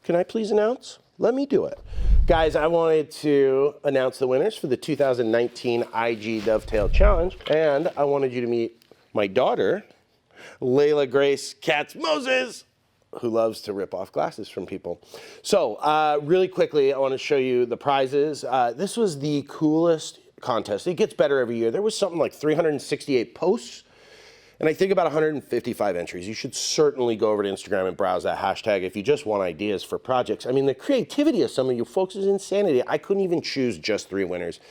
Can I please announce? Let me do it. Guys, I wanted to announce the winners for the 2019 IG Dovetail Challenge, and I wanted you to meet my daughter, Layla Grace Katz-Moses, who loves to rip off glasses from people. So, really quickly, I want to show you the prizes. This was the coolest contest. It gets better every year. There was something like 368 posts, and I think about 155 entries. You should certainly go over to Instagram and browse that hashtag if you just want ideas for projects. I mean, the creativity of some of you folks is insanity. I couldn't even choose just 3 winners.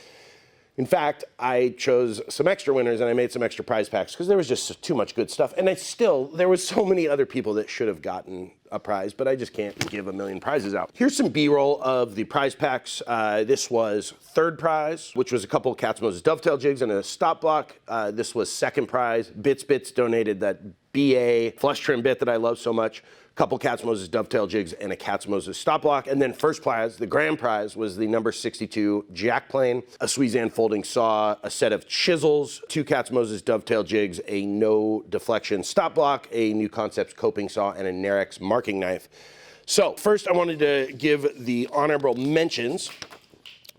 In fact, I chose some extra winners and I made some extra prize packs because there was just too much good stuff. And there was so many other people that should have gotten a prize, but I just can't give a million prizes out. Here's some B-roll of the prize packs. This was 3rd prize, which was a couple of Katz-Moses dovetail jigs and a stop block. This was 2nd prize. Bits donated that BA flush trim bit that I love so much. Couple Katz-Moses dovetail jigs and a Katz-Moses stop block. And then 1st prize, the grand prize, was the number 62 jack plane, a Sweezan folding saw, a set of chisels, 2 Katz-Moses dovetail jigs, a no deflection stop block, a New Concepts coping saw, and a Narex marking knife. So first I wanted to give the honorable mentions.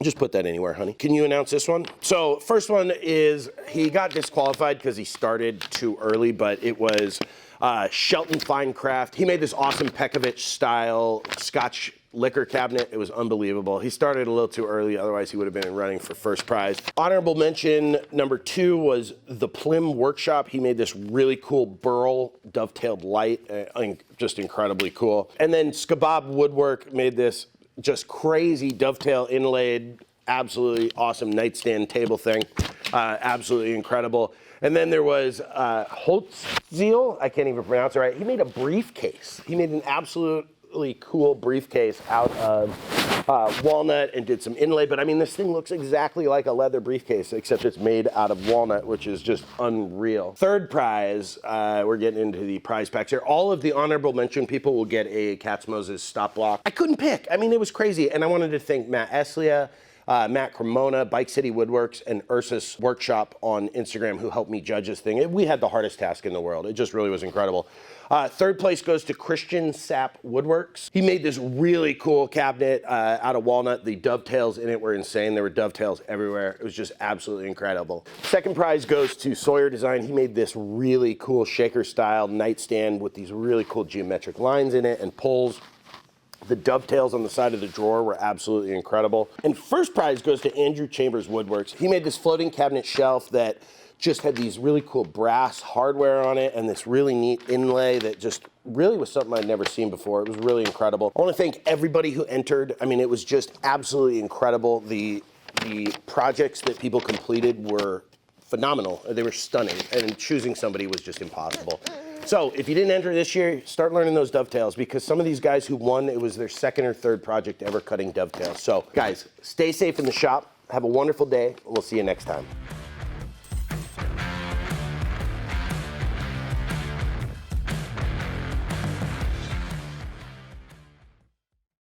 Just put that anywhere, honey. Can you announce this one? So first one is, he got disqualified because he started too early, but it was Shetlandfinecraft. He made this awesome Pekovich style Scotch liquor cabinet. It was unbelievable. He started a little too early, otherwise he would have been running for 1st prize. Honorable mention number 2 was the Plim Workshop. He made this really cool burl dovetailed light, I think just incredibly cool. And then Skabab Woodwork made this just crazy dovetail inlaid, absolutely awesome nightstand table thing. Absolutely incredible. And then there was holztiel, I can't even pronounce it right. He made a briefcase. He made an absolutely cool briefcase out of walnut and did some inlay. But I mean, this thing looks exactly like a leather briefcase, except it's made out of walnut, which is just unreal. 3rd prize, we're getting into the prize packs here. All of the honorable mention people will get a Katz-Moses stop block. I couldn't pick. I mean, it was crazy. And I wanted to thank Matt Eslia, Matt Cremona, Bike City Woodworks, and Ursus Workshop on Instagram who helped me judge this thing. We had the hardest task in the world. It just really was incredible. 3rd place goes to Christian Sapp Woodworks. He made this really cool cabinet out of walnut. The dovetails in it were insane. There were dovetails everywhere. It was just absolutely incredible. 2nd prize goes to Sawyer Design. He made this really cool shaker style nightstand with these really cool geometric lines in it and pulls. The dovetails on the side of the drawer were absolutely incredible. And 1st prize goes to Andrew Chambers Woodworks. He made this floating cabinet shelf that just had these really cool brass hardware on it and this really neat inlay that just really was something I'd never seen before. It was really incredible. I want to thank everybody who entered. I mean, it was just absolutely incredible. The projects that people completed were phenomenal. They were stunning, and choosing somebody was just impossible. So if you didn't enter this year, start learning those dovetails, because some of these guys who won, it was their 2nd or 3rd project ever cutting dovetails. So guys, stay safe in the shop. Have a wonderful day. We'll see you next time.